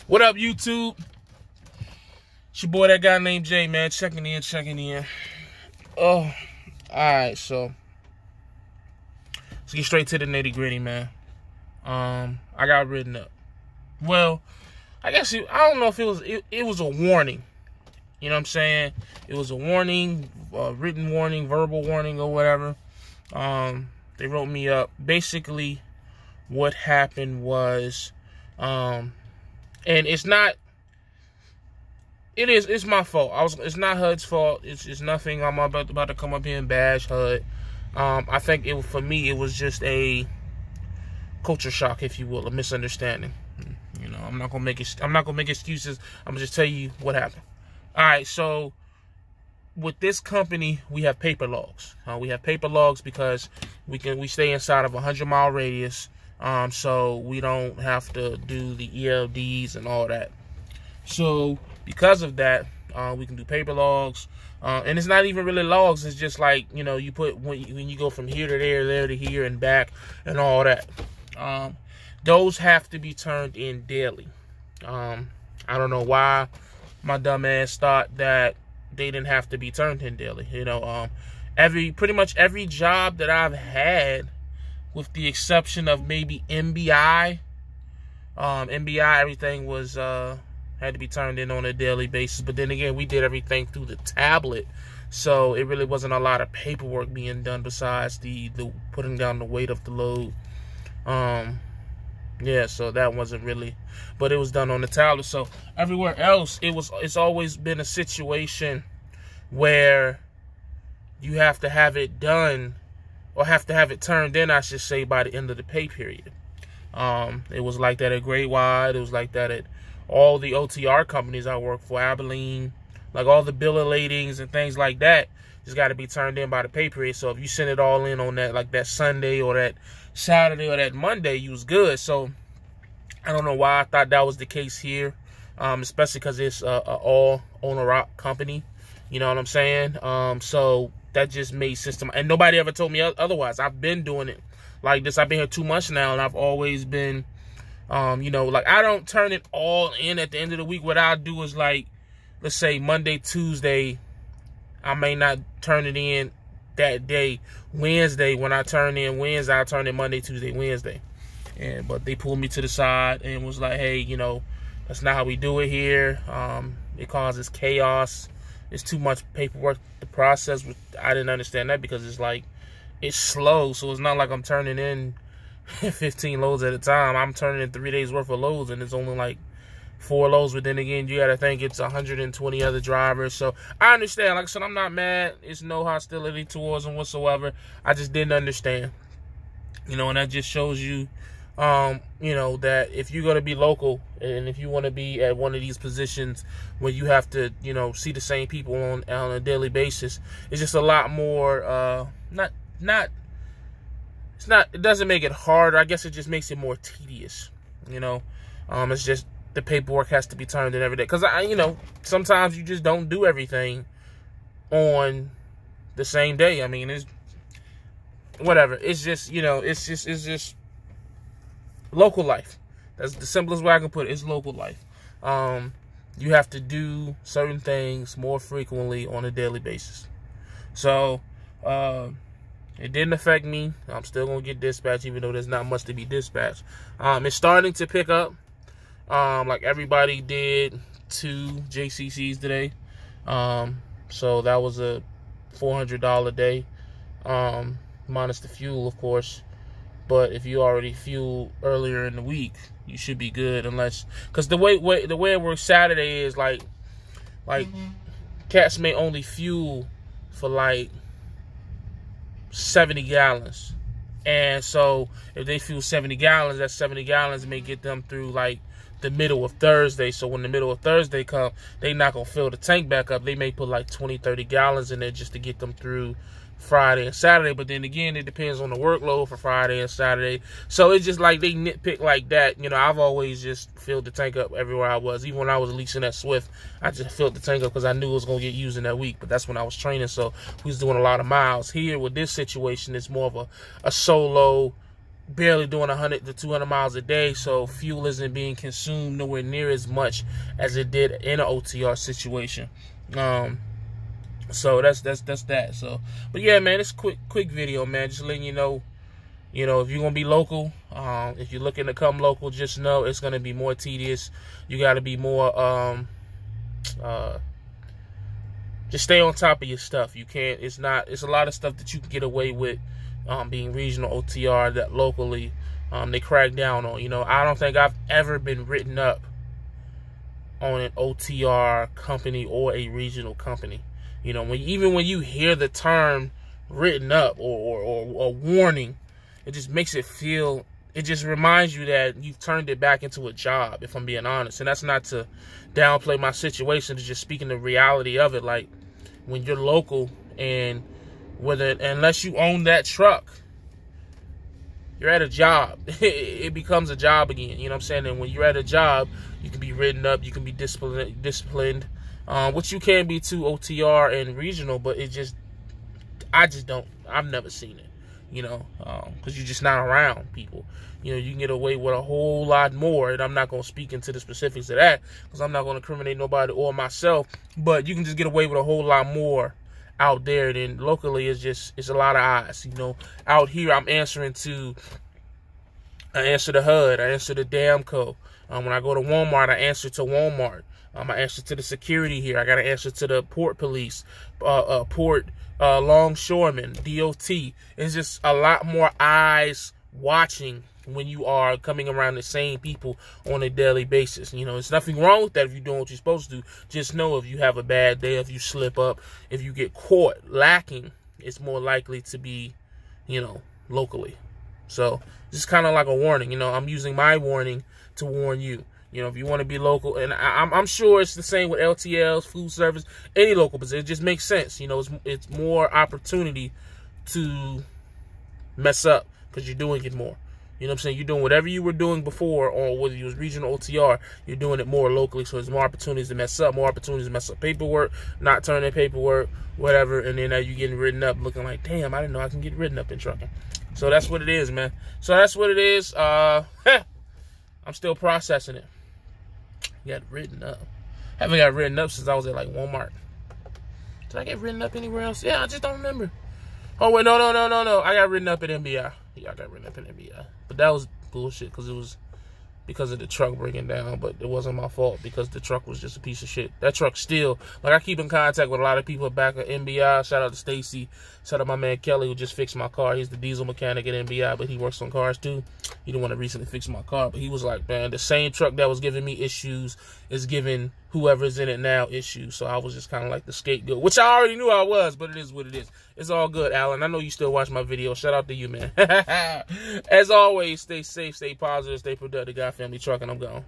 What up, YouTube? It's your boy, that guy named Jay, man. Checking in. Oh, alright, so let's get straight to the nitty-gritty, man. I got written up. Well, I guess I don't know if it was a warning. You know what I'm saying? It was a warning, written warning, verbal warning, or whatever. They wrote me up. Basically, what happened was, and it's my fault. It's not HUD's fault. It's nothing. I'm about to come up here and bash HUD. I think for me, it was just a culture shock, if you will, a misunderstanding. You know, I'm not gonna make excuses. I'm gonna just tell you what happened. All right, so with this company, we have paper logs. We have paper logs because we stay inside of a 100-mile radius. So we don't have to do the ELDs and all that. So because of that, we can do paper logs. And it's not even really logs. It's just like, you know, you put when you go from here to there to here and back and all that. Those have to be turned in daily. I don't know why my dumb ass thought that they didn't have to be turned in daily. You know, pretty much every job that I've had, with the exception of maybe MBI, everything was had to be turned in on a daily basis. But then again, we did everything through the tablet, so it really wasn't a lot of paperwork being done besides the putting down the weight of the load. Yeah, so that wasn't really, but it was done on the tablet. So everywhere else, it's always been a situation where you have to have it done, or have to have it turned in, I should say, by the end of the pay period. It was like that at Great Wide. It was like that at all the OTR companies I work for, Abilene, like all the bill of ladings and things like that. Just got to be turned in by the pay period. So if you send it all in on that, like that Sunday or that Saturday or that Monday, you was good. So I don't know why I thought that was the case here, especially because it's a all owner-op company. You know what I'm saying? So that just made system, and nobody ever told me otherwise. I've been doing it like this. I've been here 2 months now, and I've always been, you know, like I don't turn it all in at the end of the week. What I'll do is, like, let's say Monday, Tuesday, I may not turn it in that day. Wednesday, when I turn in Wednesday, I turn in Monday, Tuesday, Wednesday. But they pulled me to the side and was like, hey, you know, that's not how we do it here. It causes chaos. It's too much paperwork to process. I didn't understand that because it's like, it's slow. So it's not like I'm turning in 15 loads at a time. I'm turning in 3 days worth of loads, and it's only like 4 loads. But then again, you got to think it's 120 other drivers. So I understand. Like I said, I'm not mad. It's no hostility towards them whatsoever. I just didn't understand. You know, and that just shows you, you know, that if you're going to be local and if you want to be at one of these positions where you have to, you know, see the same people on a daily basis, it's just a lot more, it doesn't make it harder. I guess it just makes it more tedious, you know. It's just the paperwork has to be turned in every day. Because, you know, sometimes you just don't do everything on the same day. I mean, it's whatever. It's just, you know, it's just local life. That's the simplest way I can put it. It's local life. You have to do certain things more frequently on a daily basis. So, it didn't affect me. I'm still going to get dispatched, even though there's not much to be dispatched. It's starting to pick up. Like everybody did 2 JCCs today. So that was a $400 day. Minus the fuel, of course. But if you already fueled earlier in the week, you should be good, unless, because the way it works Saturday is like cats may only fuel for like 70 gallons. And so if they fuel 70 gallons, that 70 gallons may get them through like the middle of Thursday. So when the middle of Thursday come, they not gonna fill the tank back up. They may put like 20-30 gallons in there just to get them through Friday and Saturday. But then again, it depends on the workload for Friday and Saturday. So it's just like they nitpick like that. You know, I've always just filled the tank up everywhere I was. Even when I was leasing at Swift, I just filled the tank up because I knew it was going to get used in that week. But that's when I was training, so we was doing a lot of miles. Here with this situation, it's more of a solo barely doing 100 to 200 miles a day, so fuel isn't being consumed nowhere near as much as it did in an OTR situation. So that's that. So, but yeah, man, it's quick video, man. Just letting you know, if you're gonna be local, if you're looking to come local, just know it's gonna be more tedious. You got to be more, just stay on top of your stuff. You can't. It's a lot of stuff that you can get away with, being regional OTR that locally, they crack down on. I don't think I've ever been written up on an OTR company or a regional company. Even when you hear the term written up or warning, it just makes it feel, it just reminds you that you've turned it back into a job, if I'm being honest. And that's not to downplay my situation, it's just speaking the reality of it. Like, when you're local, and unless you own that truck, you're at a job. It becomes a job again. You know what I'm saying? And when you're at a job, you can be written up, you can be disciplined, which you can be too, OTR and regional, but I've never seen it, because you're just not around people. You can get away with a whole lot more, and I'm not going to speak into the specifics of that, because I'm not going to incriminate nobody or myself, but you can just get away with a whole lot more out there than locally. It's a lot of eyes. Out here, I'm answering to, I answer the HUD, I answer the Damco. When I go to Walmart, I answer to Walmart. I answer to the security here. I got to answer to the port police, port longshoremen, DOT. It's just a lot more eyes watching when you are coming around the same people on a daily basis. There's nothing wrong with that if you're doing what you're supposed to do. Just know, if you have a bad day, if you slip up, if you get caught lacking, it's more likely to be, locally. So it's kind of like a warning. I'm using my warning to warn you. If you want to be local, and I'm sure it's the same with LTLs, food service, any local position. It just makes sense. It's more opportunity to mess up because you're doing it more. You know what I'm saying? You're doing whatever you were doing before, or whether it was regional OTR, you're doing it more locally, so there's more opportunities to mess up, more opportunities to mess up paperwork, not turn in paperwork, whatever, and then now you're getting written up looking like, damn, I didn't know I can get written up in trucking. So that's what it is, man. So that's what it is. I'm still processing it. Got written up. Haven't got written up since I was at, like, Walmart. Did I get written up anywhere else? Yeah, I just don't remember. Oh, wait, no. I got written up at MBI. Yeah, I got written up at MBI. But that was bullshit, because it was because of the truck breaking down, but it wasn't my fault, because the truck was just a piece of shit. That truck still, like, I keep in contact with a lot of people back at MBI. Shout out to Stacy. Shout out my man Kelly, who just fixed my car. He's the diesel mechanic at MBI, but he works on cars too. He didn't want to recently fix my car, but he was like, man, the same truck that was giving me issues is giving whoever's in it now issues. So I was just kind of like the scapegoat, which I already knew I was, but it is what it is. It's all good, Alan. I know you still watch my video. Shout out to you, man. As always, stay safe, stay positive, stay productive. God Family Trucking. I'm gone.